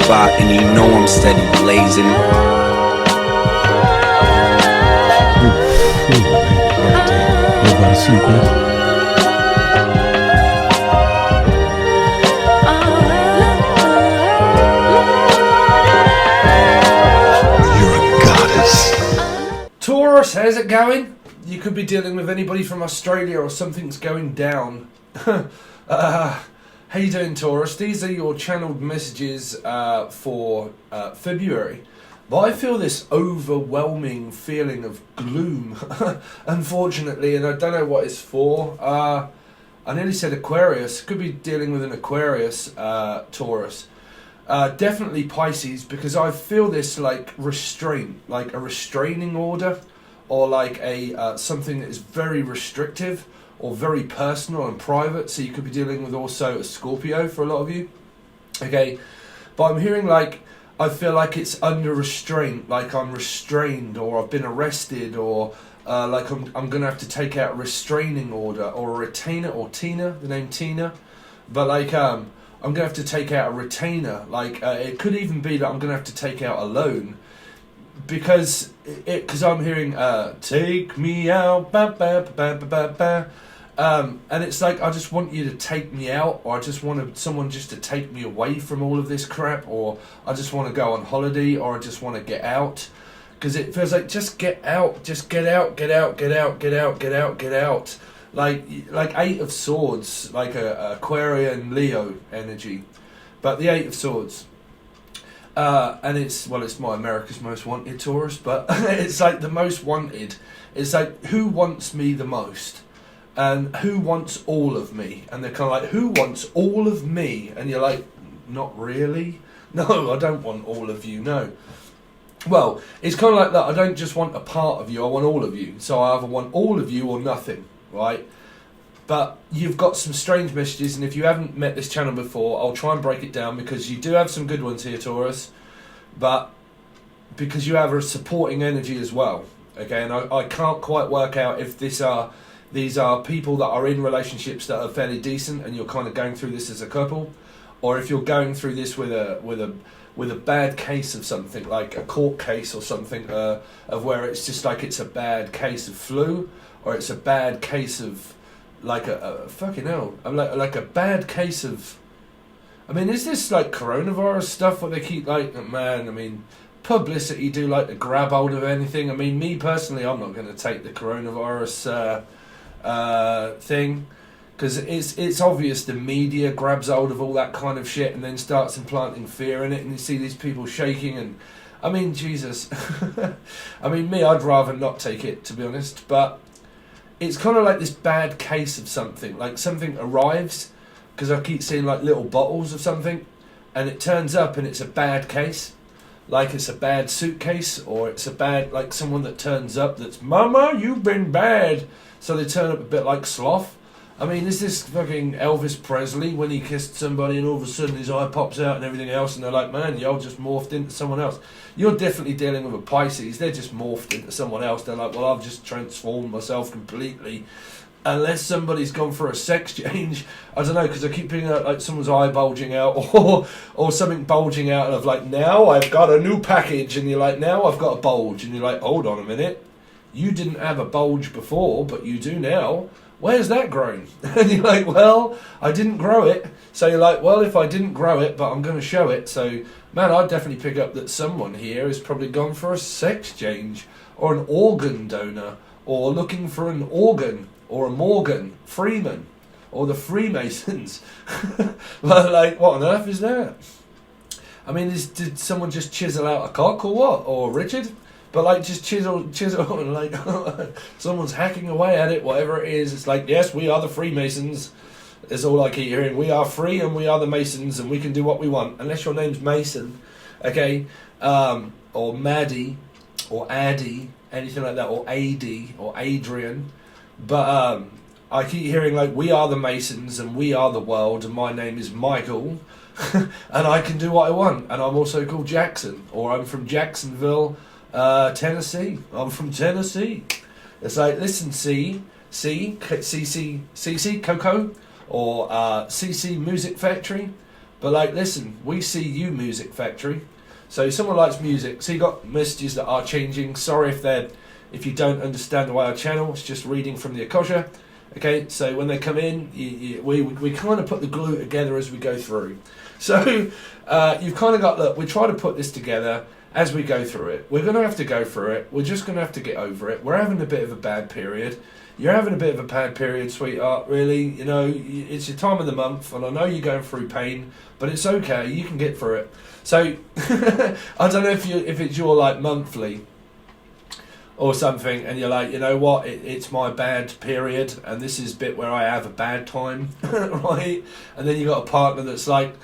spot, and you know I'm steady blazing. Everybody sleep, man. Taurus, how's it going? You could be dealing with anybody from Australia or something's going down. How you doing, Taurus? These are your channeled messages for February. But I feel this overwhelming feeling of gloom, unfortunately, and I don't know what it's for. I nearly said Aquarius. Could be dealing with an Aquarius, Taurus. Definitely Pisces, because I feel this like restraint, like a restraining order, or like a something that is very restrictive or very personal and private. So you could be dealing with also a Scorpio for a lot of you. Okay, but I'm hearing like I feel like it's under restraint, like I'm restrained or I've been arrested, or like I'm gonna have to take out a restraining order or a retainer, or Tina, the name Tina, but like I'm going to have to take out a retainer. Like, it could even be that I'm going to have to take out a loan. Because I'm hearing, take me out, ba, ba, ba, ba, ba, ba. And it's like, I just want you to take me out, or I just want someone just to take me away from all of this crap, or I just want to go on holiday, or I just want to get out. Because it feels like, just get out, just get out, get out, get out, get out, get out, get out. Like Eight of Swords, like a Aquarian Leo energy, but the Eight of Swords, and it's my America's Most Wanted Taurus, but it's like the most wanted. It's like, who wants me the most, and who wants all of me, and they're kind of like, who wants all of me, and you're like, not really. No, I don't want all of you. No. Well, it's kind of like that. I don't just want a part of you. I want all of you. So I either want all of you or nothing. Right, but you've got some strange messages, and if you haven't met this channel before, I'll try and break it down, because you do have some good ones here, Taurus, but because you have a supporting energy as well. Okay, and I can't quite work out if these are people that are in relationships that are fairly decent, and you're kind of going through this as a couple, or if you're going through this with a bad case of something, like a court case or something, of where it's just like it's a bad case of flu, or it's a bad case of like a fucking hell, I'm like a bad case of, I mean, is this like coronavirus stuff where they keep like, man, I mean, publicity do like to grab hold of anything. I mean, me personally, I'm not going to take the coronavirus thing, because it's obvious the media grabs hold of all that kind of shit and then starts implanting fear in it, and you see these people shaking, and I mean, Jesus. I mean, me, I'd rather not take it, to be honest, but it's kind of like this bad case of something, like something arrives, because I keep seeing like little bottles of something, and it turns up and it's a bad case, like it's a bad suitcase, or it's a bad, like someone that turns up that's, Mama, you've been bad, so they turn up a bit like Sloth. I mean, is this fucking Elvis Presley when he kissed somebody and all of a sudden his eye pops out and everything else, and they're like, man, y'all just morphed into someone else? You're definitely dealing with a Pisces. They're just morphed into someone else. They're like, well, I've just transformed myself completely. Unless somebody's gone for a sex change. I don't know, because I keep picking out like someone's eye bulging out, or something bulging out, and of like, now I've got a new package, and you're like, now I've got a bulge, and you're like, hold on a minute. You didn't have a bulge before, but you do now. Where's that grown? And you're like, well, I didn't grow it. So you're like, well, if I didn't grow it, but I'm going to show it. So, man, I'd definitely pick up that someone here has probably gone for a sex change, or an organ donor, or looking for an organ, or a Morgan Freeman, or the Freemasons. Like, what on earth is that? I mean, did someone just chisel out a cock or what? Or Richard? But like, just chisel, and like, someone's hacking away at it, whatever it is. It's like, yes, we are the Freemasons. Is all I keep hearing. We are free, and we are the Masons, and we can do what we want. Unless your name's Mason, okay? Or Maddie, or Addy, anything like that, or Adi, or Adrian. But I keep hearing like, we are the Masons, and we are the world, and my name is Michael, and I can do what I want. And I'm also called Jackson, or I'm from Jacksonville, Tennessee. I'm from Tennessee. It's like, listen, CC, Coco, or CC Music Factory, But like, listen, we see you, Music Factory. So someone likes music. So you got messages that are changing. Sorry if you don't understand the way I channel. It's just reading from the Akasha. Okay, so when they come in, we kind of put the glue together as we go through. So you've kind of got, look, we try to put this together as we go through it. We're going to have to go through it. We're just going to have to get over it. We're having a bit of a bad period. You're having a bit of a bad period, sweetheart, really. You know, it's your time of the month, and I know you're going through pain, but it's okay. You can get through it. So, I don't know if it's your, like, monthly or something, and you're like, you know what, it's my bad period, and this is bit where I have a bad time, right? And then you got a partner that's like,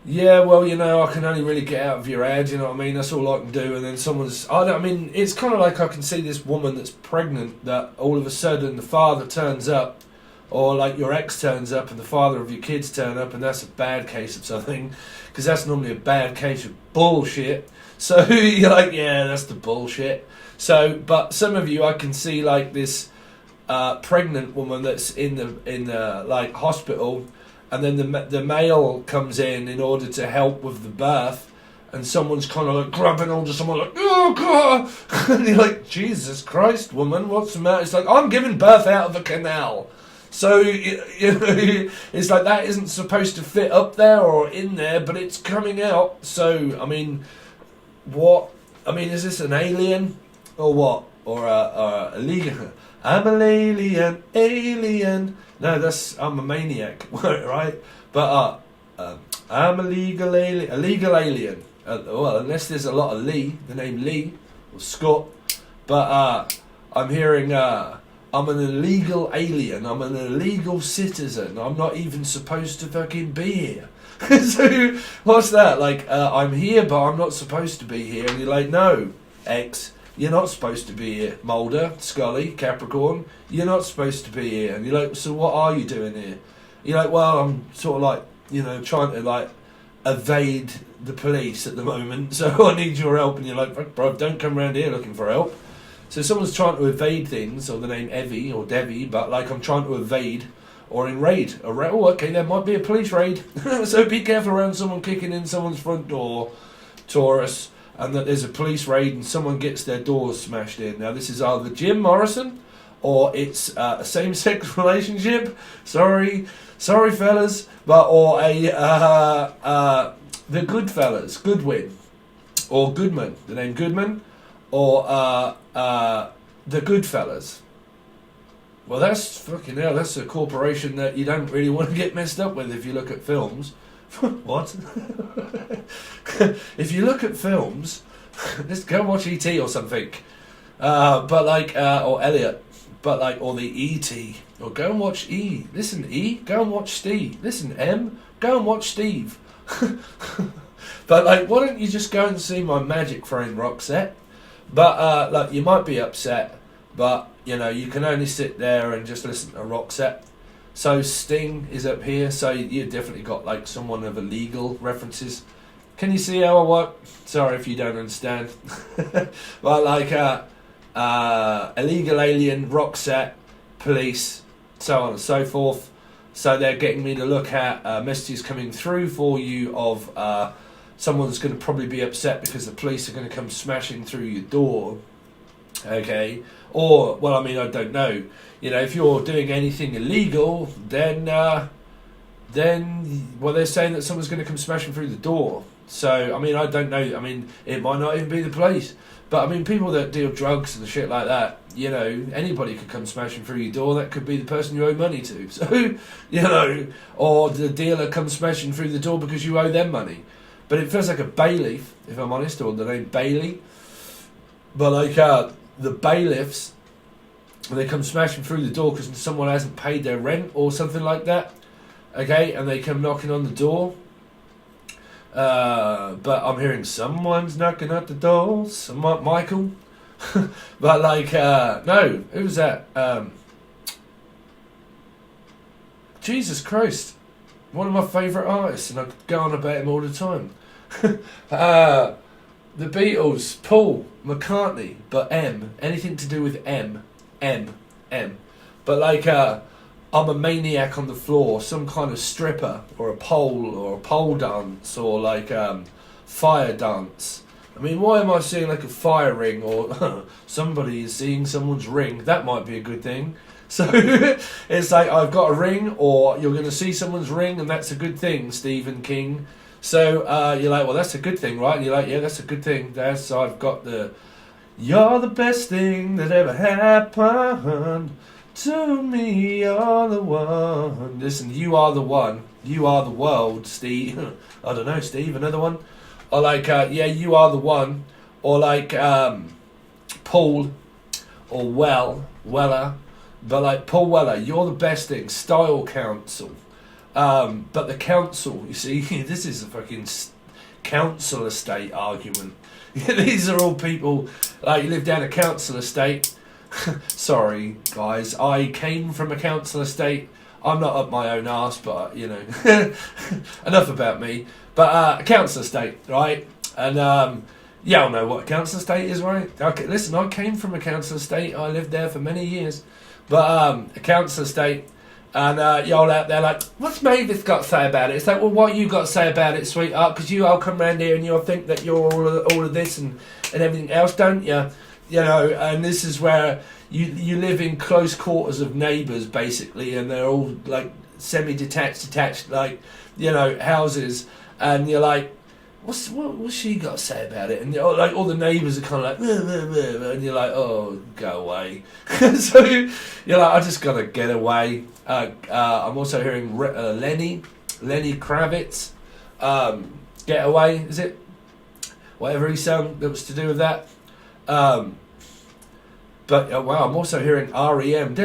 yeah, well, you know, I can only really get out of your head, you know what I mean? That's all I can do. And then I mean, it's kind of like I can see this woman that's pregnant that all of a sudden the father turns up, or like your ex turns up and the father of your kids turn up, and that's a bad case of something, because that's normally a bad case of bullshit. So you're like, yeah, that's the bullshit. So, but some of you, I can see like this pregnant woman that's in the like hospital, and then the male comes in order to help with the birth, and someone's kind of like grabbing onto someone like, oh God, and you're like, Jesus Christ, woman, what's the matter? It's like, I'm giving birth out of a canal. So, you know, it's like that isn't supposed to fit up there or in there, but it's coming out. So, I mean, what? I mean, is this an alien or what? Or a alien? I'm an alien. No, I'm a maniac, right? But I'm a legal alien. Well, unless there's a lot of Lee, the name Lee or Scott. But I'm hearing I'm an illegal alien. I'm an illegal citizen. I'm not even supposed to fucking be here. So what's that? Like, I'm here, but I'm not supposed to be here. And you're like, no, X. You're not supposed to be here. Mulder, Scully, Capricorn, you're not supposed to be here. And you're like, so what are you doing here? You're like, well, I'm sort of like, you know, trying to like evade the police at the moment, so I need your help. And you're like, bro, don't come around here looking for help. So someone's trying to evade things, or the name Evie or Debbie, but like I'm trying to evade or enraid. Oh, okay, there might be a police raid. So be careful around someone kicking in someone's front door, Taurus, and that there's a police raid and someone gets their doors smashed in. Now this is either Jim Morrison or it's a same-sex relationship. Sorry fellas, but or the Goodfellas, Goodwin, or Goodman, the name Goodman, or the Goodfellas. Well, that's fucking hell. That's a corporation that you don't really want to get messed up with if you look at films. What? If you look at films, let's go watch E.T. or something. But like, or Elliot, but like, or the E.T. Or go and watch E. Listen, E, go and watch Steve. Listen, M, go and watch Steve. But like, why don't you just go and see my magic friend Roxette? But like, you might be upset, but you know, you can only sit there and just listen to Roxette. So Sting is up here, so you've definitely got like someone of illegal references. Can you see how I work? Sorry if you don't understand. But like illegal alien, Roxette, police, so on and so forth. So they're getting me to look at messages coming through for you of someone's going to probably be upset because the police are going to come smashing through your door. Okay, or well, I mean, I don't know. You know, if you're doing anything illegal, then well, they're saying that someone's going to come smashing through the door. So, I mean, I don't know. I mean, it might not even be the police. But, I mean, people that deal drugs and shit like that, you know, anybody could come smashing through your door. That could be the person you owe money to. So, you know, or the dealer comes smashing through the door because you owe them money. But it feels like a bailiff, if I'm honest, or the name Bailey. But, like, the bailiffs, when they come smashing through the door because someone hasn't paid their rent or something like that, okay, and they come knocking on the door. But I'm hearing someone's knocking at the door, someone, Michael. But like, no, who was that? Jesus Christ, one of my favourite artists, and I go on about him all the time. The Beatles, Paul McCartney, but M, anything to do with M. But like, I'm a maniac on the floor, some kind of stripper or a pole dance or like fire dance. I mean, why am I seeing like a fire ring or somebody is seeing someone's ring? That might be a good thing. So it's like I've got a ring, or you're going to see someone's ring, and that's a good thing, Stephen King. So you're like, well, that's a good thing, right? And you're like, yeah, that's a good thing. I've got the, you're the best thing that ever happened to me, you're the one. Listen, you are the one. You are the world, Steve. I don't know, Steve, another one? Or like, yeah, you are the one. Or like, Paul, or Weller. But like, Paul Weller, you're the best thing. Style Council. But the council, you see, this is a fucking council estate argument. These are all people, like, you live down a council estate. Sorry, guys, I came from a council estate. I'm not up my own arse, but, you know, enough about me. But a council estate, right? And, yeah, I know what a council estate is, right? Okay, listen, I came from a council estate. I lived there for many years. But a council estate, and y'all out there like, what's Mavis got to say about it? It's like, well, what you got to say about it, sweetheart? Because you all come round here and you'll think that you're all of this and everything else, don't you? You know, and this is where you live in close quarters of neighbours, basically, and they're all, like, semi-detached, detached, like, you know, houses, and you're like, what's she got to say about it? And, like, all the neighbours are kind of like, and you're like, oh, go away. So you're like, I just got to get away. I'm also hearing Lenny Kravitz, Get Away, is it? Whatever he sang that was to do with that. But wow, I'm also hearing REM,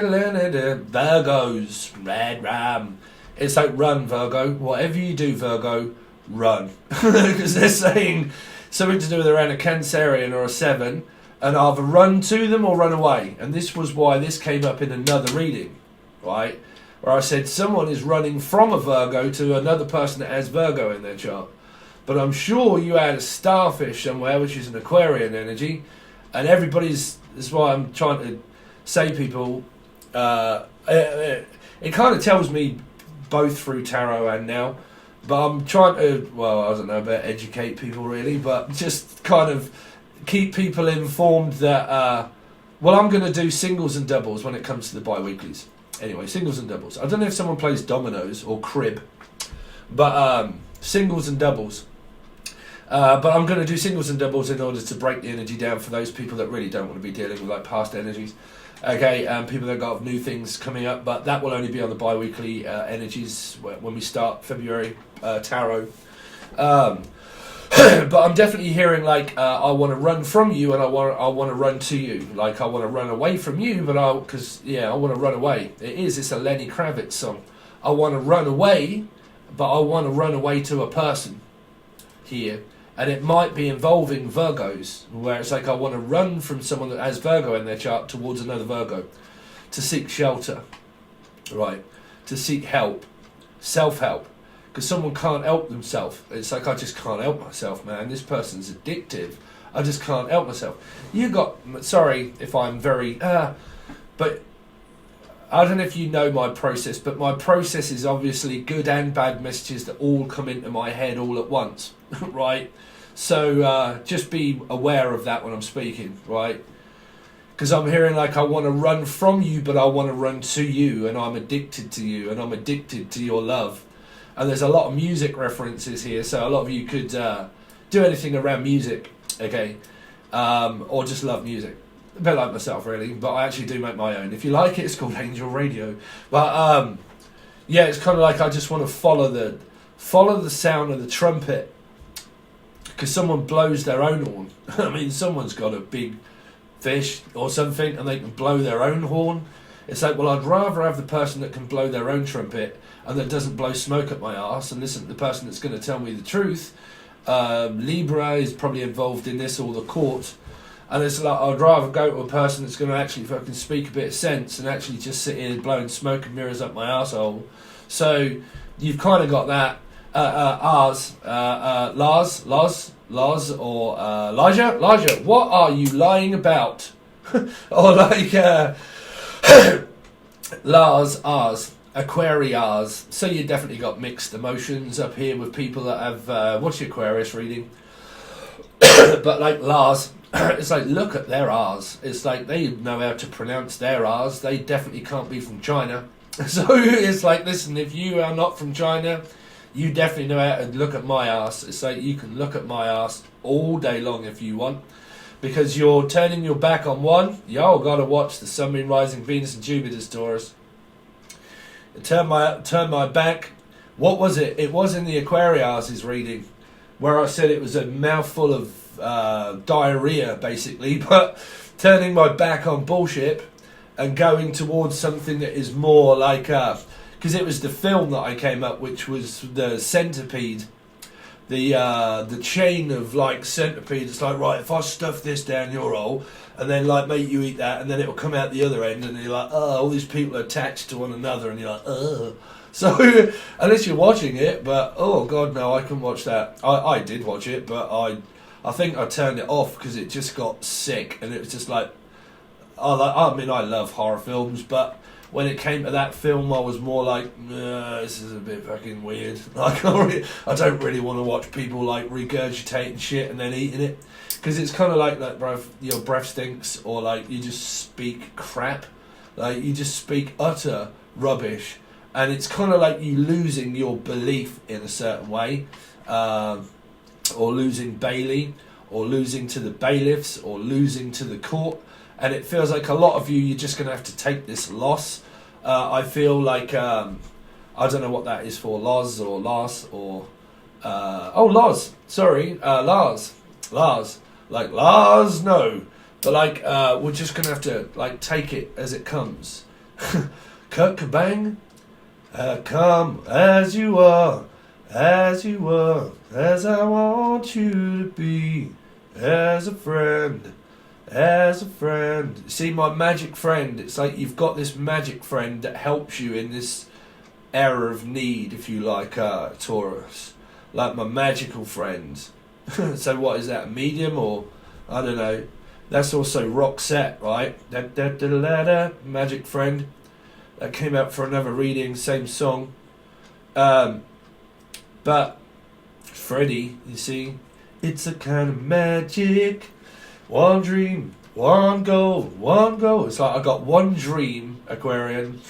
Virgos, Red Ram. It's like, run, Virgo. Whatever you do, Virgo, run. Because they're saying something to do with around a Cancerian or a 7, and either run to them or run away. And this was why this came up in another reading, right? Where I said someone is running from a Virgo to another person that has Virgo in their chart. But I'm sure you had a starfish somewhere, which is an Aquarian energy, and everybody's, that's why I'm trying to say people, it kind of tells me both through tarot and now, but I'm trying to, well, I don't know about educate people really, but just kind of keep people informed that, well, I'm going to do singles and doubles when it comes to the bi-weeklies. Anyway, singles and doubles. I don't know if someone plays dominoes or crib, but singles and doubles. But I'm going to do singles and doubles in order to break the energy down for those people that really don't want to be dealing with like past energies. Okay, people that got new things coming up, but that will only be on the bi-weekly energies when we start February tarot. But I'm definitely hearing like I want to run from you and I want to run to you. Like I want to run away from you, but I want to run away. It's a Lenny Kravitz song. I want to run away, but I want to run away to a person here. And it might be involving Virgos, where it's like I want to run from someone that has Virgo in their chart towards another Virgo, to seek shelter, right? To seek help, self-help, because someone can't help themselves. It's like, I just can't help myself, man. This person's addictive. I just can't help myself. Sorry if I'm very, but I don't know if you know my process, but my process is obviously good and bad messages that all come into my head all at once, right? So just be aware of that when I'm speaking, right? Because I'm hearing like I want to run from you, but I want to run to you, and I'm addicted to you, and I'm addicted to your love. And there's a lot of music references here, so a lot of you could do anything around music, okay? Or just love music. A bit like myself, really, but I actually do make my own. If you like it, it's called Angel Radio. But yeah, it's kind of like I just want to follow the sound of the trumpet, because someone blows their own horn. I mean, someone's got a big fish or something, and they can blow their own horn. It's like, well, I'd rather have the person that can blow their own trumpet and that doesn't blow smoke up my arse, and listen to the person that's going to tell me the truth. Libra is probably involved in this, or the court. And it's like, I'd rather go to a person that's going to actually fucking speak a bit of sense and actually just sit here blowing smoke and mirrors up my arsehole. So you've kind of got that. Lars, or Elijah, what are you lying about? Or like, Lars, Rs, Aquarius. So you definitely got mixed emotions up here with people that have what's your Aquarius reading? But like Lars, it's like look at their R's. It's like they know how to pronounce their R's. They definitely can't be from China. So it's like, listen, if you are not from China, you definitely know how to look at my ass. It's like you can look at my ass all day long if you want. Because you're turning your back on one, y'all gotta watch the Sun, Moon, Rising, Venus and Jupiter's Taurus. Turn my back. What was it? It was in the Aquarius' reading, where I said it was a mouthful of diarrhea, basically. But turning my back on bullshit and going towards something that is more like, because it was the film that I came up, which was the centipede. The chain of like centipede. It's like, right, if I stuff this down your hole and then like make you eat that and then it'll come out the other end and you're like, oh, all these people are attached to one another and you're like, oh. So unless you're watching it, but oh god no, I couldn't watch that. I did watch it, but I think I turned it off because it just got sick and it was just like, I mean I love horror films, but when it came to that film, I was more like, this is a bit fucking weird. Like, I don't really want to watch people like regurgitating shit and then eating it, because it's kind of like bruv, your breath stinks, or like you just speak crap, like you just speak utter rubbish, and it's kind of like you losing your belief in a certain way, or losing Bailey, or losing to the bailiffs, or losing to the court. And it feels like a lot of you're just going to have to take this loss. I feel like, I don't know what that is for, Loz or Lars or... Loz, sorry, Lars. Like, Lars, no. But like, we're just going to have to like take it as it comes. Kurt Cobain, come as you are, as I want you to be, as a friend. See, my magic friend, it's like you've got this magic friend that helps you in this era of need, if you like, Taurus. Like my magical friend. So what is that, a medium, or I don't know. That's also Roxette, right? Magic friend. That came out for another reading, same song. But Freddie, you see, it's a kind of magic. One dream, one goal, one goal. It's like I've got one dream, Aquarian,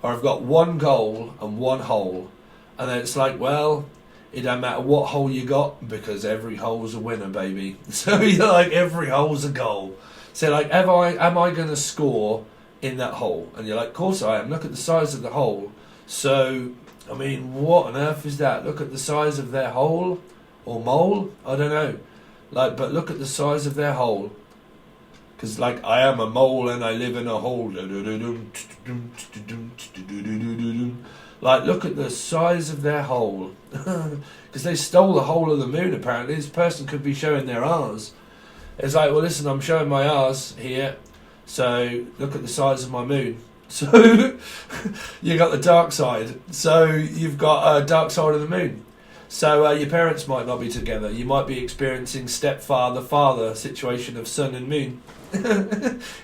or I've got one goal and one hole. And then it's like, well, it don't matter what hole you got, because every hole's a winner, baby. So you're like, every hole's a goal. So like, am I going to score in that hole? And you're like, of course I am. Look at the size of the hole. So, I mean, what on earth is that? Look at the size of their hole or mole? I don't know. Like, but look at the size of their hole. Because, like, I am a mole and I live in a hole. Like, look at the size of their hole. Because they stole the whole of the moon, apparently. This person could be showing their R's. It's like, well, listen, I'm showing my R's here. So, look at the size of my moon. So, you got the dark side. So, you've got a dark side of the moon. So your parents might not be together. You might be experiencing stepfather-father situation of sun and moon.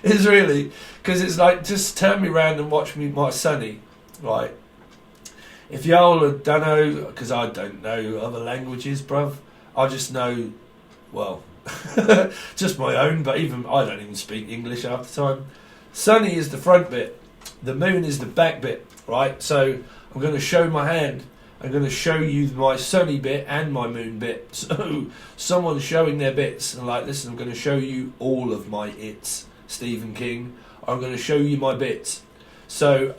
It's really, because it's like, just turn me round and watch me, my sonny, right? If y'all don't know, because I don't know other languages, bruv, I just know, well, just my own, but even I don't even speak English half the time. Sunny is the front bit, the moon is the back bit, right? So I'm going to show my hand. I'm going to show you my sunny bit and my moon bit. So someone's showing their bits and like, listen, I'm going to show you all of my its, Stephen King. I'm going to show you my bits. So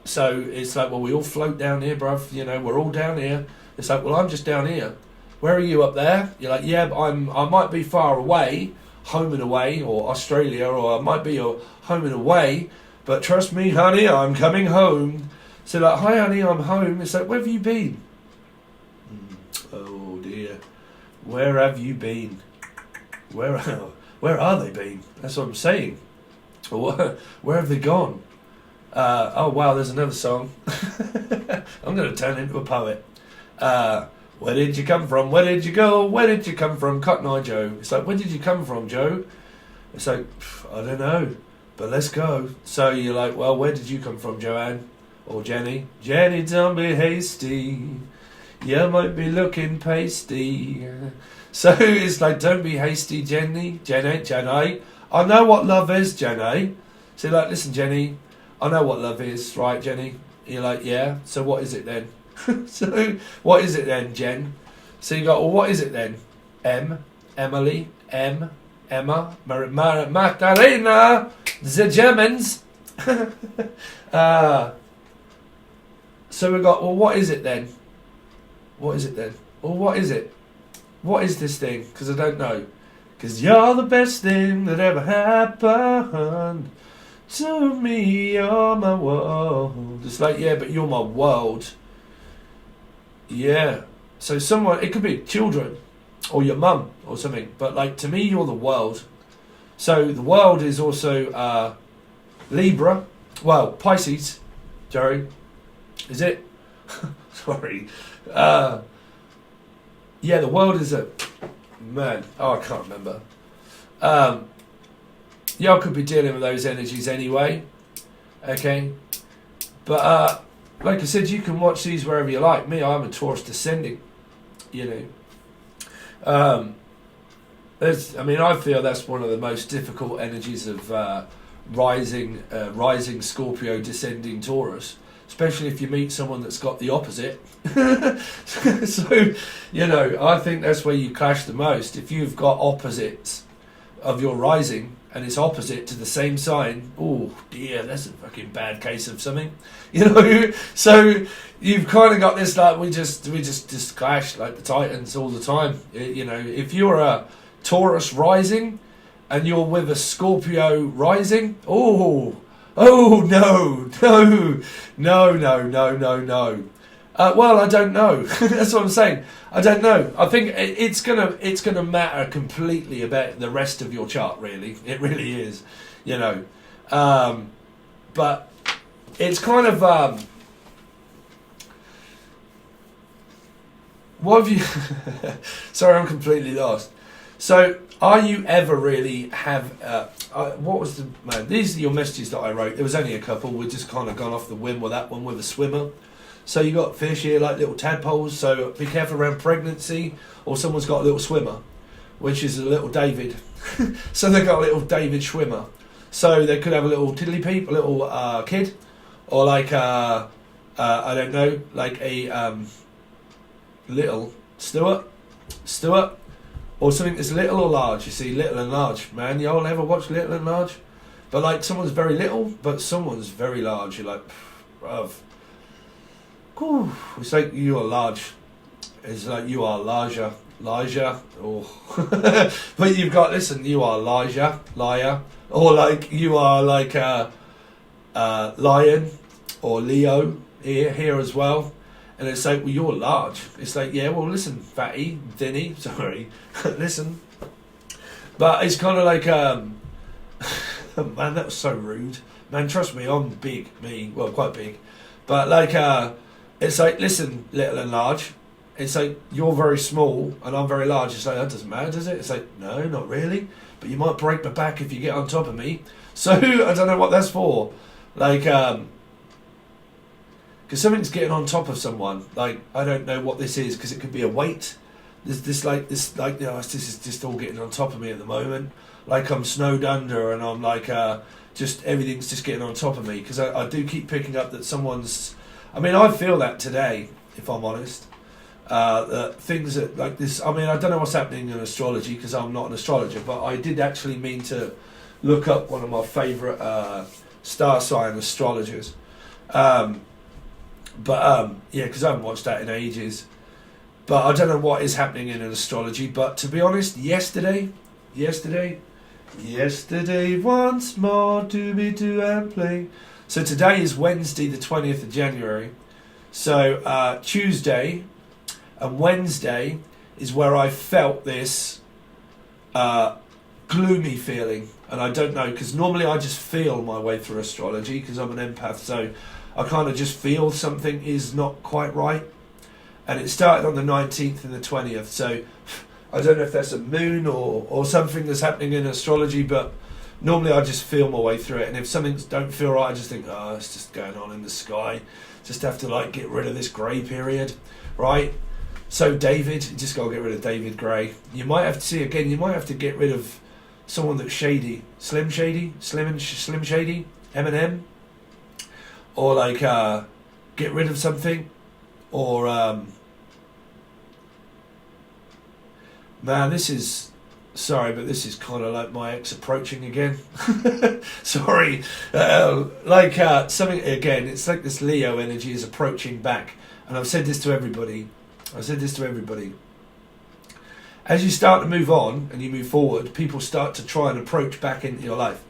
it's like, well, we all float down here, bruv. You know, we're all down here. It's like, well, I'm just down here. Where are you up there? You're like, yeah, but I might be far away, home and away, or Australia, or I might be home and away. But trust me, honey, I'm coming home. So like, hi honey, I'm home. It's like, where have you been? Oh dear. Where have you been? Where are they been? That's what I'm saying. Where have they gone? Oh wow, there's another song. I'm going to turn into a poet. Where did you come from? Where did you go? Where did you come from? Cotton Eye Joe. It's like, where did you come from, Joe? It's like, I don't know. But let's go. So you're like, well, where did you come from, Joanne? Or Jenny? Jenny, don't be hasty. You might be looking pasty. So it's like, don't be hasty, Jenny. Jenny. I know what love is, Jenny. So you're like, listen, Jenny, I know what love is, right, Jenny? You're like, yeah. So what is it then? So what is it then, Jen? So you go, well, what is it then? Emily, Emma, Magdalena, the Germans. So we got, well, what is it then? What is it then? Well, what is it? What is this thing? Because I don't know. Because you're the best thing that ever happened to me. You're my world. It's like, yeah, but you're my world. Yeah. So someone, it could be children or your mum or something. But like, to me, you're the world. So the world is also Libra. Well, Pisces. Jerry. Is it? Sorry. Yeah, the world is a... Man. Oh, I can't remember. Yeah, I could be dealing with those energies anyway. Okay. But, like I said, you can watch these wherever you like. Me, I'm a Taurus descending. You know. I mean, I feel that's one of the most difficult energies of rising Scorpio descending Taurus. Especially if you meet someone that's got the opposite. So, you know, I think that's where you clash the most. If you've got opposites of your rising and it's opposite to the same sign, oh dear, that's a fucking bad case of something. You know, so you've kind of got this like we just clash like the Titans all the time. You know, if you're a Taurus rising and you're with a Scorpio rising, oh no. Well, I don't know. That's what I'm saying. I don't know. I think it's gonna matter completely about the rest of your chart. Really, it really is. You know, but it's kind of what have you? Sorry, I'm completely lost. So, are you ever really have... what was the... Man, these are your messages that I wrote. There was only a couple. We've just kind of gone off the whim with that one with a swimmer. So you got fish here like little tadpoles. So be careful around pregnancy. Or someone's got a little swimmer, which is a little David. So they got a little David swimmer. So they could have a little tiddly peep, a little kid. Or like, I don't know, like a little Stuart. Or something that's little or large. You see, little and large. Man, y'all ever watch Little and Large? But like, someone's very little, but someone's very large. You're like, bruv. Whew. It's like you are large. It's like you are larger. Oh. But you've got, listen, you are liar. Or like, you are like lion or Leo here as well. And it's like, well, you're large. It's like, yeah, well, listen, fatty, Denny, sorry, listen. But it's kind of like, man, that was so rude. Man, trust me, I'm big, well, quite big. But like, it's like, listen, little and large. It's like, you're very small and I'm very large. It's like, that doesn't matter, does it? It's like, no, not really. But you might break my back if you get on top of me. So, I don't know what that's for. Like, because something's getting on top of someone. Like, I don't know what this is, because it could be a weight. This you know, this is just all getting on top of me at the moment. Like I'm snowed under, and I'm like, just everything's just getting on top of me. Because I do keep picking up that someone's. I mean, I feel that today, if I'm honest. That things that like this. I mean, I don't know what's happening in astrology because I'm not an astrologer, but I did actually mean to look up one of my favourite star sign astrologers. But yeah, because I haven't watched that in ages. But I don't know what is happening in astrology. But to be honest, yesterday once more, do and play. So today is Wednesday, the 20th of January. So Tuesday and Wednesday is where I felt this gloomy feeling. And I don't know, because normally I just feel my way through astrology because I'm an empath. So I kind of just feel something is not quite right. And it started on the 19th and the 20th. So I don't know if that's a moon or something that's happening in astrology, but Normally I just feel my way through it, and if something don't feel right, I just think, oh, it's just going on in the sky. Just have to like get rid of this grey period, right? So David, you just got to get rid of David Gray. You might have to see again. You might have to get rid of someone that's shady, Slim Shady, Slim Shady, Eminem, or like get rid of something, or man, this is. Sorry, but this is kind of like my ex approaching again. Sorry. Something, again, it's like this Leo energy is approaching back. And I've said this to everybody. As you start to move on and you move forward, people start to try and approach back into your life.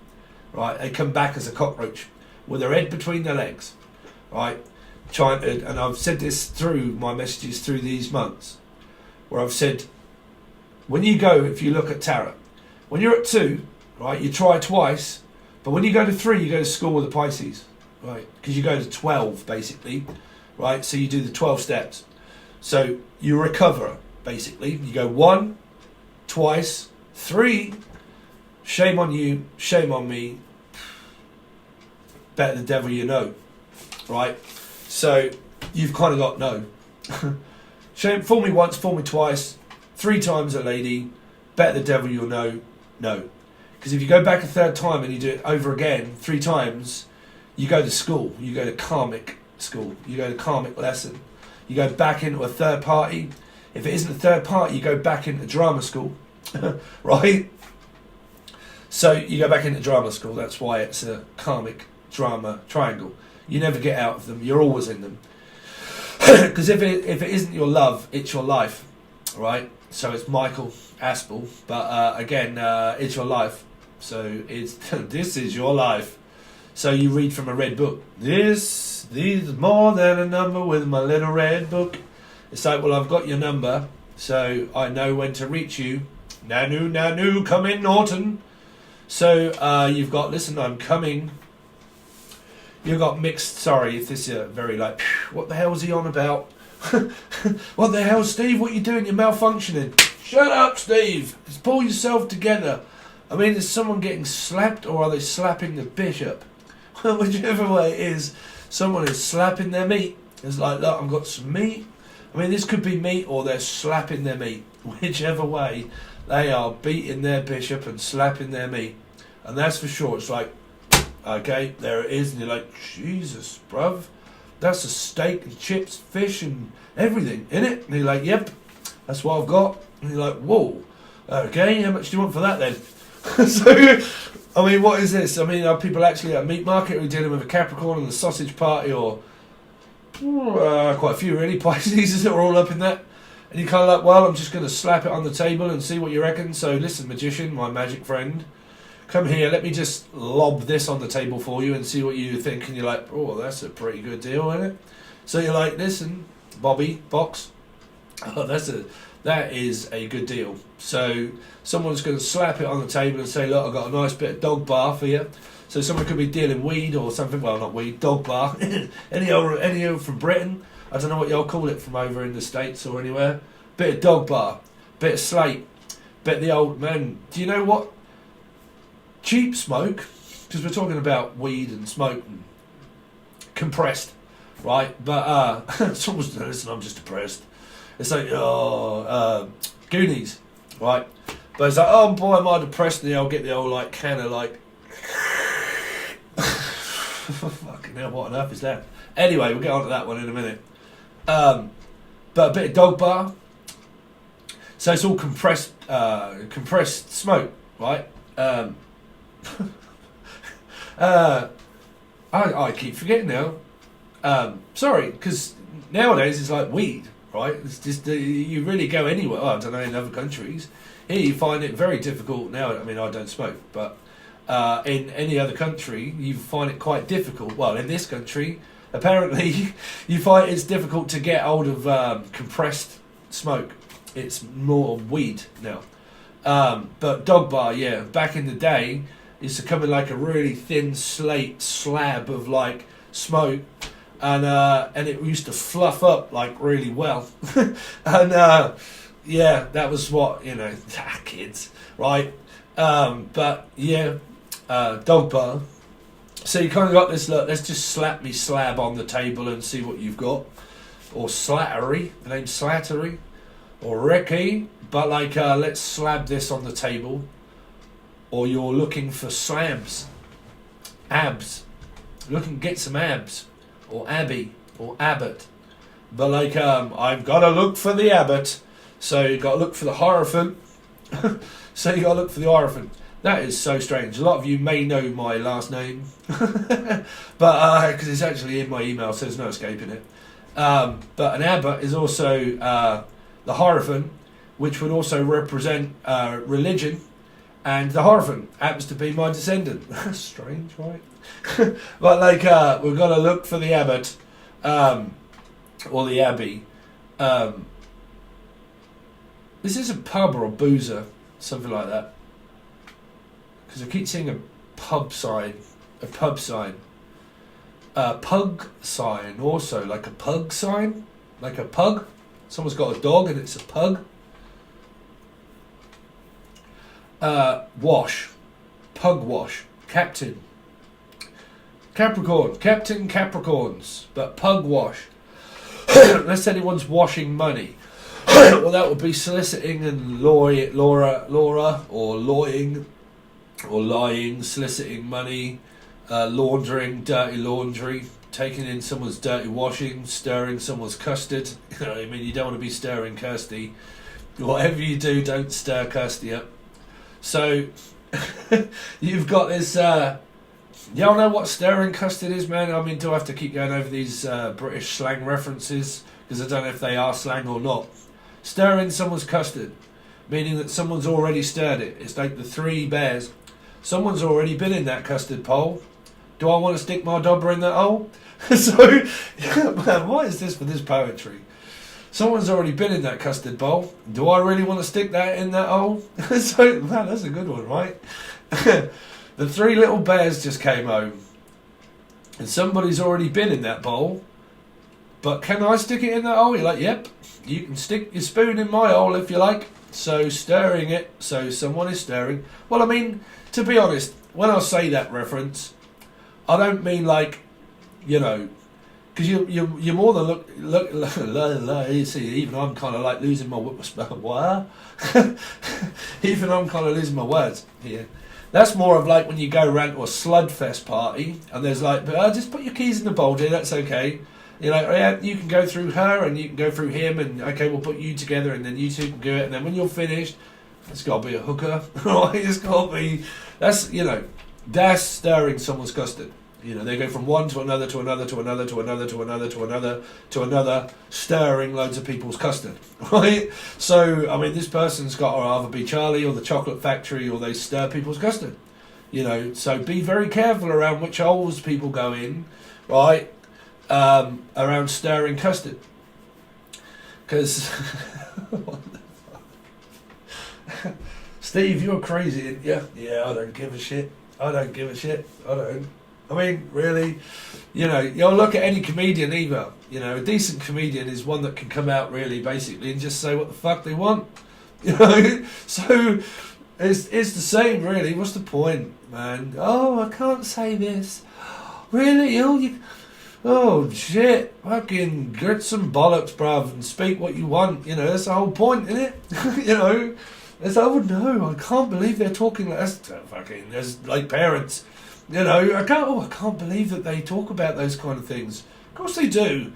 Right? They come back as a cockroach with their head between their legs. Right? Trying to, and I've said this through my messages through these months, where I've said, when you go, if you look at tarot, when you're at 2, right, you try twice, but when you go to 3, you go to school with the Pisces, right, because you go to 12, basically, right, so you do the 12 steps. So you recover, basically. You go 1, twice, 3, shame on you, shame on me, better the devil you know, right? So you've kind of got no. Shame, fool me once, fool me twice, 3 times a lady, bet the devil you'll know, no. Because if you go back a 3rd time and you do it over again 3 times, you go to school, you go to karmic school, you go to karmic lesson, you go back into a 3rd party. If it isn't a 3rd party, you go back into drama school, right? So you go back into drama school, that's why it's a karmic drama triangle. You never get out of them, you're always in them. Because if it isn't your love, it's your life, right? So it's Michael Aspel, but again, it's your life. So it's this is your life. So you read from a red book. These is more than a number with my little red book. It's like, well, I've got your number, so I know when to reach you. Nanu, come in, Norton. So you've got, listen, I'm coming. You've got mixed. Sorry if this is very like, what the hell is he on about? What the hell, Steve? What you doing? You're malfunctioning. Shut up, Steve. Just pull yourself together. I mean, is someone getting slapped or are they slapping the bishop? Whichever way it is, someone is slapping their meat. It's like, look, I've got some meat. I mean, this could be meat or they're slapping their meat. Whichever way, they are beating their bishop and slapping their meat. And that's for sure. It's like, okay, there it is. And you're like, Jesus, bruv. That's a steak and chips, fish and everything, innit? And you're like, yep, that's what I've got. And you're like, whoa, okay, how much do you want for that then? So, I mean, what is this? I mean, are people actually at a meat market? Are we dealing with a Capricorn and the sausage party, or quite a few really, Pisces that are all up in that? And you're kind of like, well, I'm just going to slap it on the table and see what you reckon. So listen, magician, my magic friend, come here, let me just lob this on the table for you and see what you think. And you're like, oh, that's a pretty good deal, isn't it? So you're like, listen, Bobby, Box, oh, that is a good deal. So someone's going to slap it on the table and say, look, I've got a nice bit of dog bar for you. So someone could be dealing weed or something, well, not weed, dog bar. any old from Britain, I don't know what y'all call it from over in the States or anywhere. Bit of dog bar, bit of slate, bit of the old man. Do you know what? Cheap smoke, because we're talking about weed and smoke and compressed, right? But someone's listen, I'm just depressed. It's like, Goonies, right? But it's like, oh boy, am I depressed? And I'll get the old like can of like, fucking hell, what on earth is that? Anyway, we'll get on to that one in a minute. But a bit of dog bar. So it's all compressed smoke, right? I keep forgetting now. Sorry, because nowadays it's like weed, right? It's just you really go anywhere. I don't know, in other countries. Here you find it very difficult now. I mean, I don't smoke, but in any other country you find it quite difficult. Well, in this country, apparently, you find it's difficult to get hold of compressed smoke. It's more weed now. But dog bar, yeah, back in the day, used to come in like a really thin slate slab of like smoke, and it used to fluff up like really well. And yeah, that was what, you know, kids, right? But yeah, dog bar. So you kind of got this, look, let's just slap me slab on the table and see what you've got. Or Slattery, the name's Slattery. Or Ricky, but like, let's slab this on the table. Or you're looking for slabs. Abs. Looking, get some abs. Or Abby. Or Abbott. But like, I've got to look for the Abbott. So you've got to look for the Hierophant. So you got to look for the Hierophant. That is so strange. A lot of you may know my last name. But, because it's actually in my email, so there's no escaping it. But an Abbott is also the Hierophant, which would also represent religion. And the Hierophant happens to be my descendant. Strange, right? But like, we've got to look for the Abbott. Or the Abbey. This is a pub or a boozer, something like that. Because I keep seeing a pub sign. A pub sign. Pug sign also, like a pug sign. Like a pug. Someone's got a dog and it's a pug. Wash. Pug wash. Captain. Capricorn. Captain Capricorns. But pug wash. Unless anyone's washing money. Well, that would be soliciting and Laura, or lying, soliciting money, laundering, dirty laundry, taking in someone's dirty washing, stirring someone's custard. You know what I mean? You don't want to be stirring Kirsty. Whatever you do, don't stir Kirsty up. So, you've got this... y'all know what stirring custard is, man? I mean, do I have to keep going over these British slang references? Because I don't know if they are slang or not. Stirring someone's custard, meaning that someone's already stirred it. It's like the three bears. Someone's already been in that custard pole. Do I want to stick my dobber in that hole? So, man, what is this for this poetry? Someone's already been in that custard bowl. Do I really want to stick that in that hole? So, man, that's a good one, right? The three little bears just came home. And somebody's already been in that bowl. But can I stick it in that hole? You're like, yep. You can stick your spoon in my hole if you like. So stirring it. So someone is stirring. Well, I mean, to be honest, when I say that reference, I don't mean like, you know, because you're more than look. You see, even I'm kind of like losing my what? Even I'm kind of losing my words here. That's more of like when you go around to a sludfest party and there's like, just put your keys in the bowl, dear. That's okay. You're like, yeah, you can go through her and you can go through him, and okay, we'll put you together, and then you two can do it, and then when you're finished, it's got to be a hooker, right? It's got to be, that's, you know, that's stirring someone's custard. You know, they go from one to another, to another, to another, to another, to another, to another, to another, stirring loads of people's custard, right? So, I mean, this person's got to either be Charlie or the Chocolate Factory, or they stir people's custard. You know, so be very careful around which holes people go in, right? Around stirring custard, because Steve, you're crazy. Yeah, I don't give a shit. I don't. I mean, really, you know, you'll look at any comedian either. You know, a decent comedian is one that can come out really basically and just say what the fuck they want. You know, so it's the same really. What's the point, man? Oh, I can't say this. Really? Oh shit, fucking get some bollocks, bruv, and speak what you want. You know, that's the whole point, isn't it? You know, it's, oh no, I can't believe they're talking like that's fucking, there's like parents. You know, I can't believe that they talk about those kind of things. Of course they do.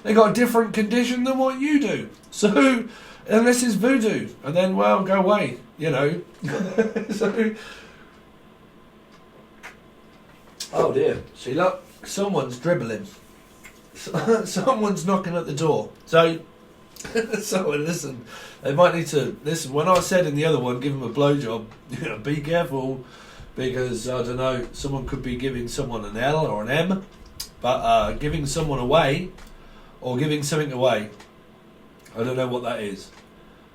They got a different condition than what you do. So, unless it's voodoo, and then, well, go away, you know. So, oh dear, see, look. Someone's dribbling. Someone's knocking at the door. So listen. They might need to listen. When I said in the other one, give them a blowjob, you know, be careful, because I don't know, someone could be giving someone an L or an M, but giving someone away or giving something away, I don't know what that is.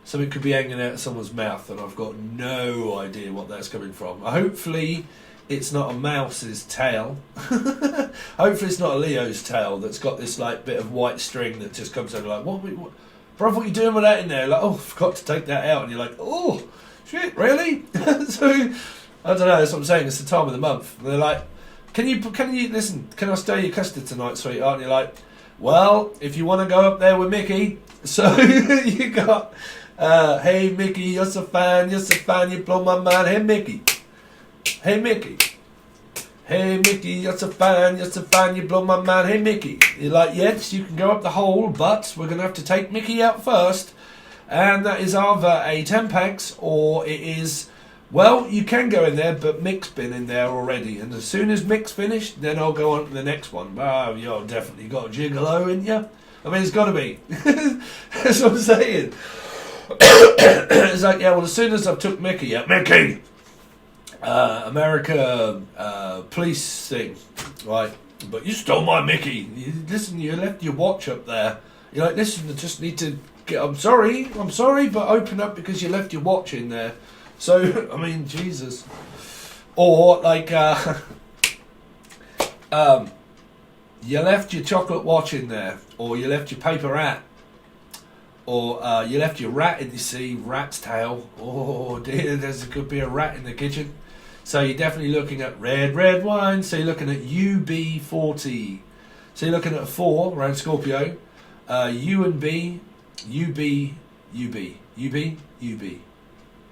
Something could be hanging out of someone's mouth, and I've got no idea what that's coming from. Hopefully, it's not a mouse's tail. Hopefully it's not a Leo's tail that's got this like bit of white string that just comes over like, what bruv, what are you doing with that in there? Like, oh, forgot to take that out. And you're like, oh, shit, really? So, I don't know. That's what I'm saying. It's the time of the month. And they're like, can you listen? Can I stir your custard tonight, sweetheart? And you're like, well, if you want to go up there with Mickey, so you got, hey Mickey, you're so fine, you blow my mind. Hey Mickey, hey Mickey, hey Mickey, you're so fine, you blow my mind. Hey Mickey, you're like, yes, you can go up the hole, but we're gonna have to take Mickey out first, and that is either a Tampax or it is. Well, you can go in there, but Mick's been in there already. And as soon as Mick's finished, then I'll go on to the next one. Oh, you've definitely got a gigolo in you. I mean, it's got to be. That's what I'm saying. It's like, yeah, well, as soon as I've took Mickey out, Mickey! America police thing, right? But you stole my Mickey. Listen, you left your watch up there. You're like, listen, I just need to get... I'm sorry, but open up because you left your watch in there. So, I mean, Jesus. Or, like, you left your chocolate watch in there. Or you left your paper rat. Or you left your rat in the sea, rat's tail. Oh, dear, there could be a rat in the kitchen. So you're definitely looking at red wine. So you're looking at UB40. So you're looking at a 4 around Scorpio. U and B, UB.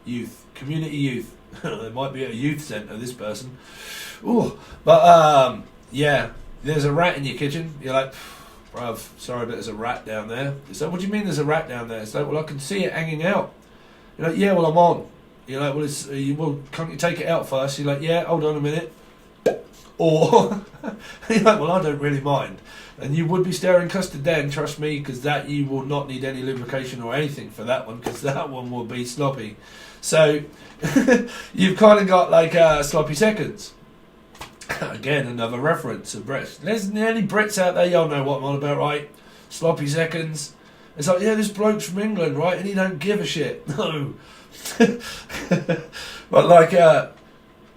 Youth, community youth. There might be a youth centre, this person. Ooh, but yeah, there's a rat in your kitchen. You're like, bruv, sorry, but there's a rat down there. It's like, what do you mean there's a rat down there? It's like, well, I can see it hanging out. You're like, yeah, well, I'm on. You're like, well, can't you take it out first? You're like, yeah, hold on a minute. Or you're like, well, I don't really mind. And you would be stirring custard then, trust me, because that you will not need any lubrication or anything for that one, because that one will be sloppy. So you've kind of got like sloppy seconds. Again, another reference of Brits. There's any Brits out there, y'all know what I'm on about, right? Sloppy seconds. It's like, yeah, this bloke's from England, right? And he don't give a shit. No. But like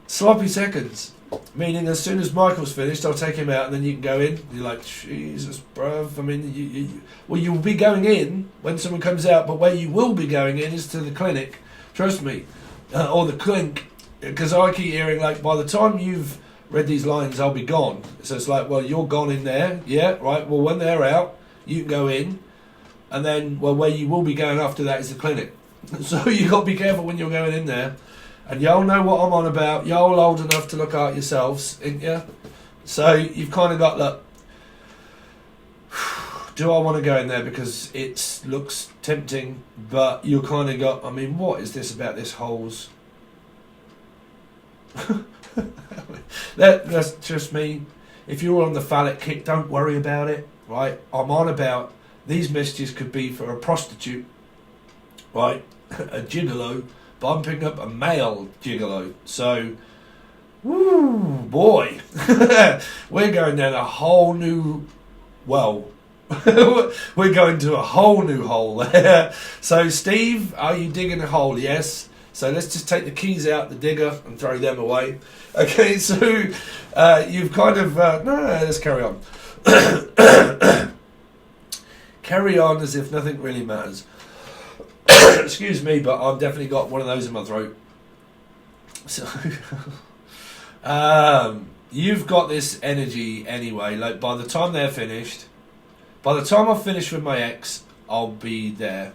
sloppy seconds. Meaning, as soon as Michael's finished, I'll take him out, and then you can go in. You're like, Jesus, bruv. I mean, you'll be going in when someone comes out, but where you will be going in is to the clinic. Trust me, or the clink, because I keep hearing like, by the time you've read these lines, I'll be gone. So it's like, well, you're gone in there, yeah, right. Well, when they're out, you can go in, and then, well, where you will be going after that is the clinic. So you got to be careful when you're going in there. And y'all know what I'm on about. Y'all old enough to look out yourselves, ain't you? So you've kind of got, look, do I want to go in there because it looks tempting, but you kind of got, I mean, what is this about this holes? That's just me. If you're on the phallic kick, don't worry about it, right? I'm on about these messages could be for a prostitute, right? A gigolo. But I'm picking up a male gigolo. So, woo, boy. We're going down a whole new, well, we're going to a whole new hole there. So, Steve, are you digging a hole? Yes. So, let's just take the keys out the digger and throw them away. Okay, so you've kind of, no, let's carry on. Carry on as if nothing really matters. Excuse me, but I've definitely got one of those in my throat. So, you've got this energy anyway. Like, by the time they're finished, by the time I finish with my ex, I'll be there.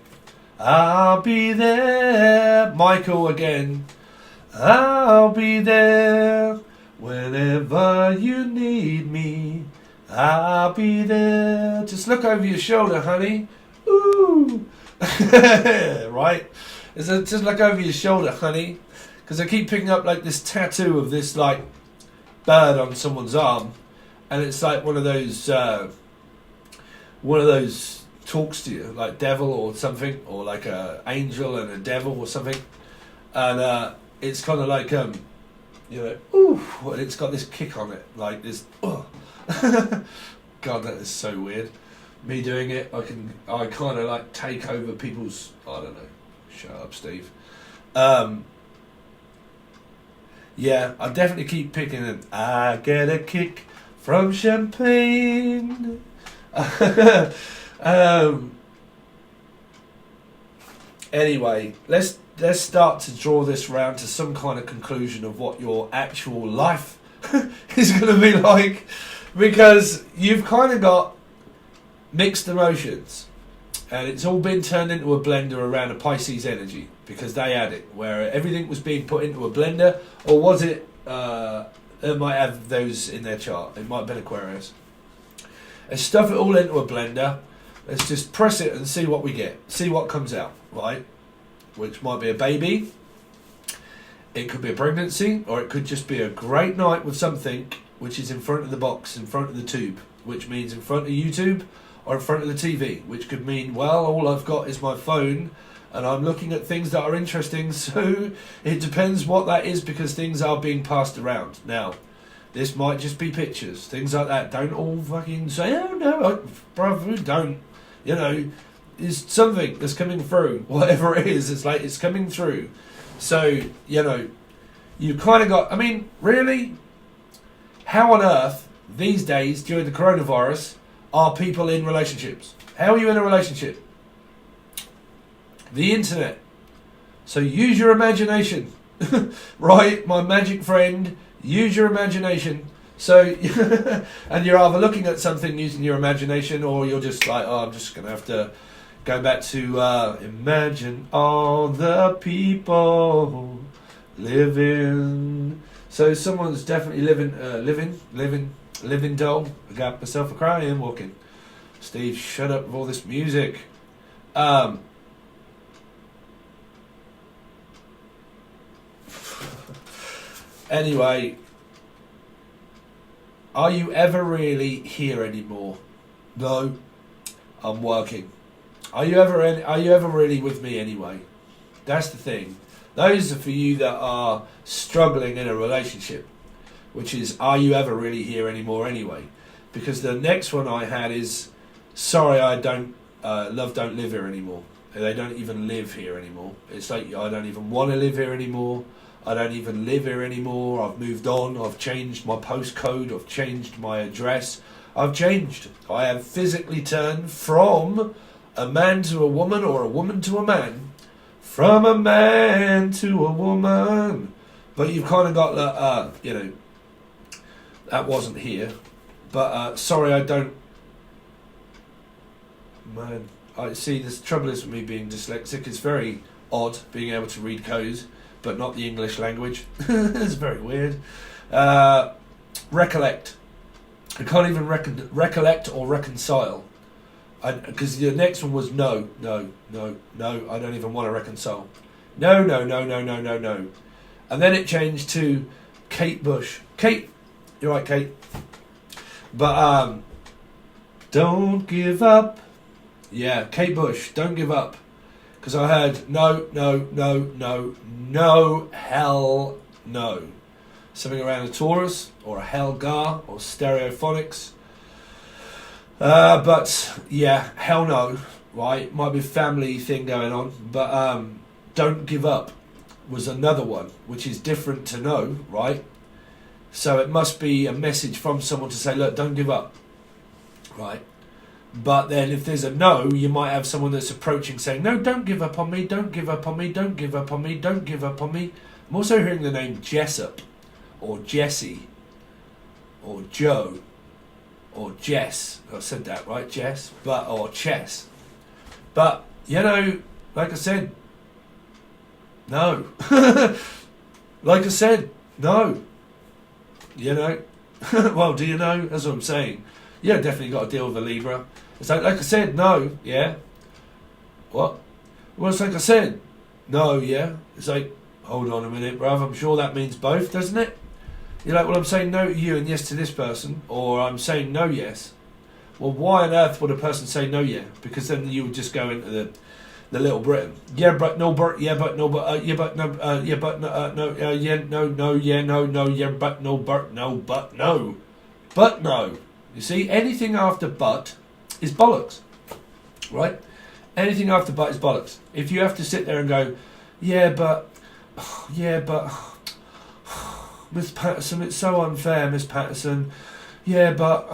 I'll be there. Michael again. I'll be there whenever you need me. I'll be there. Just look over your shoulder, honey. Ooh. Right? Just look over your shoulder, honey. Because I keep picking up like this tattoo of this like bird on someone's arm, and it's like one of those talks to you, like devil or something, or like a angel and a devil or something, and it's kind of like you know, ooh, and it's got this kick on it, like this. Oh. God, that is so weird. Me doing it, I kind of like take over people's, I don't know, shut up Steve. Yeah, I definitely keep picking it. I get a kick from champagne. Anyway, let's start to draw this round to some kind of conclusion of what your actual life is going to be like, because you've kind of got mixed emotions, and it's all been turned into a blender around a Pisces energy because they had it, where everything was being put into a blender, or was it? They might have those in their chart. It might have been Aquarius. And stuff it all into a blender. Let's just press it and see what we get. See what comes out, right? Which might be a baby. It could be a pregnancy, or it could just be a great night with something which is in front of the box, in front of the tube, which means in front of YouTube or in front of the TV, which could mean, well, all I've got is my phone and I'm looking at things that are interesting, so it depends what that is, because things are being passed around. Now, this might just be pictures, things like that. Don't all fucking say, oh no, brother, don't. You know, it's something that's coming through, whatever it is, it's like it's coming through. So, you know, you've kind of got, I mean, really, how on earth these days during the coronavirus are people in relationships? How are you in a relationship? The internet. So use your imagination. Right, my magic friend, use your imagination. So, and you're either looking at something using your imagination, or you're just like, oh, I'm just going to have to go back to imagine all the people living. So someone's definitely living doll. I got myself a crying walking. Steve, shut up with all this music. Anyway, are you ever really here anymore? No, I'm working. Are you ever really with me anyway? That's the thing. Those are for you that are struggling in a relationship, which is, are you ever really here anymore anyway? Because the next one I had is, sorry, I don't, love don't live here anymore. They don't even live here anymore. It's like, I don't even want to live here anymore. I don't even live here anymore. I've moved on. I've changed my postcode. I've changed my address. I've changed. I have physically turned from a man to a woman, or a woman to a man. From a man to a woman. But you've kind of got that, you know, that wasn't here. But, sorry, I don't... Man, I see, the trouble is with me being dyslexic. It's very odd being able to read codes, but not the English language. It's very weird. Recollect. I can't even recollect or reconcile. Because the next one was no, I don't even want to reconcile. No. And then it changed to Kate Bush. Kate, you're right, Kate. But, don't give up. Yeah, Kate Bush, don't give up. Because I heard no, hell no. Something around a Taurus, or a Helgar, or stereophonics. But, yeah, hell no, right? Might be a family thing going on. But don't give up was another one, which is different to no, right? So it must be a message from someone to say, look, don't give up, right? But then if there's a no, you might have someone that's approaching saying, no, don't give up on me, don't give up on me, don't give up on me, don't give up on me. I'm also hearing the name Jessup, or Jesse, or Joe, or Jess. I said that, right? Jess, or Chess. But, you know, like I said, no. Like I said, no. You know? Well, do you know? That's what I'm saying. Yeah, definitely got to deal with a Libra. It's like I said, no, yeah. What? Well, it's like I said, no, yeah. It's like, hold on a minute, bruv, I'm sure that means both, doesn't it? You're like, well, I'm saying no to you and yes to this person, or I'm saying no, yes. Well, why on earth would a person say no, yeah? Because then you would just go into the Little Britain. Yeah, but no, but yeah, but no, but yeah, but no, yeah, but no, yeah, no, yeah, no, yeah, but no, but no, but no, but no. You see, anything after but is bollocks, right? Anything after but is bollocks. If you have to sit there and go, yeah, but, Miss Patterson, it's so unfair, Miss Patterson. Yeah, but,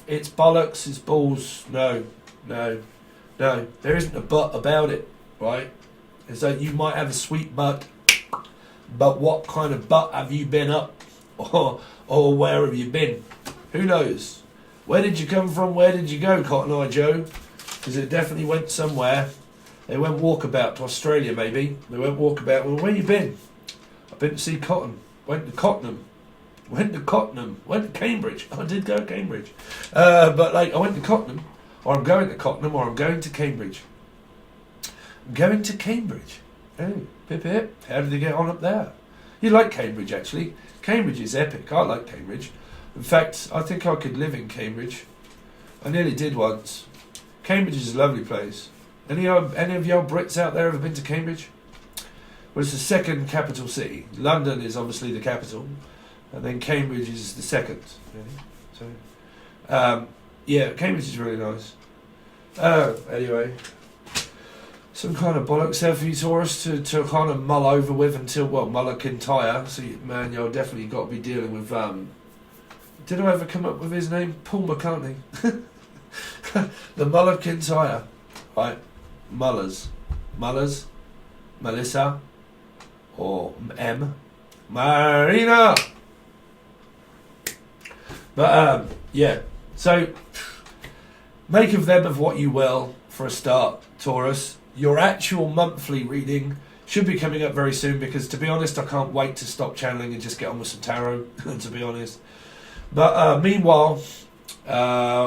it's bollocks, it's balls. No. No, there isn't a but about it, right? It's like you might have a sweet butt, but what kind of butt have you been up? Or where have you been? Who knows? Where did you come from? Where did you go, Cotton Eye Joe? Because it definitely went somewhere. They went walkabout to Australia, maybe. They went walkabout. Well, where you been? I've been to see Cotton. Went to Cottenham. Went to Cambridge. I did go to Cambridge. But like, I went to Cottenham, or I'm going to Cottenham, or I'm going to Cambridge. I'm going to Cambridge. Oh, pip pip. How did they get on up there? You like Cambridge, actually. Cambridge is epic. I like Cambridge. In fact, I think I could live in Cambridge. I nearly did once. Cambridge is a lovely place. Any of y'all Brits out there ever been to Cambridge? Well, it's the second capital city. London is obviously the capital, and then Cambridge is the second. So, yeah, Cambridge is really nice. Anyway, some kind of bollocks there for you, Taurus, to kind of mull over with until, well, muller can tire. So, man, you'll definitely got to be dealing with, did I ever come up with his name? Paul McCartney. The Muller Kintyre. Right, Mullers, Melissa, or M, Marina. But yeah, so make of them of what you will for a start, Taurus. Your actual monthly reading should be coming up very soon, because to be honest, I can't wait to stop channeling and just get on with some tarot, to be honest. But meanwhile,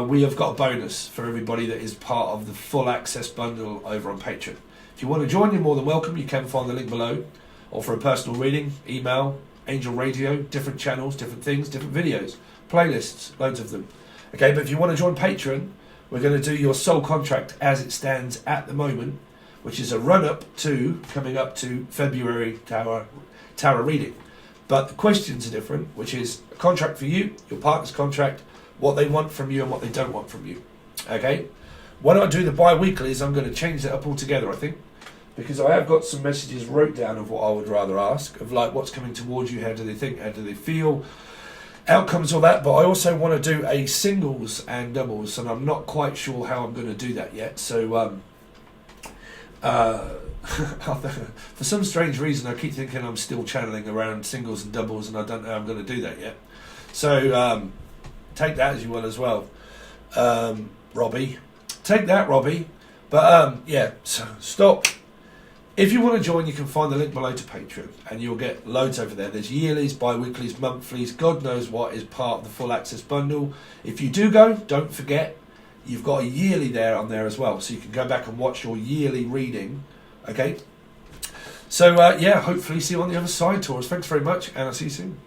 we have got a bonus for everybody that is part of the full access bundle over on Patreon. If you want to join, you're more than welcome. You can find the link below. Or for a personal reading, email, Angel Radio, different channels, different things, different videos, playlists, loads of them. Okay, but if you want to join Patreon, we're going to do your soul contract as it stands at the moment, which is a run-up to, coming up to February tarot reading. But the questions are different, which is a contract for you, your partner's contract, what they want from you and what they don't want from you. Okay? When I do the bi-weeklies, I'm going to change that up altogether, I think. Because I have got some messages wrote down of what I would rather ask, of like what's coming towards you, how do they think, how do they feel, outcomes, all that. But I also want to do a singles and doubles, and I'm not quite sure how I'm going to do that yet. So, for some strange reason, I keep thinking I'm still channeling around singles and doubles, and I don't know how I'm going to do that yet. So, take that as you will as well, Robbie. Take that, Robbie. But yeah, so stop. If you want to join, you can find the link below to Patreon, and you'll get loads over there. There's yearlies, bi-weeklies, monthlies, God knows what is part of the full access bundle. If you do go, don't forget, you've got a yearly there on there as well, so you can go back and watch your yearly reading. Okay? So, yeah, hopefully see you on the other side, Taurus. Thanks very much, and I'll see you soon.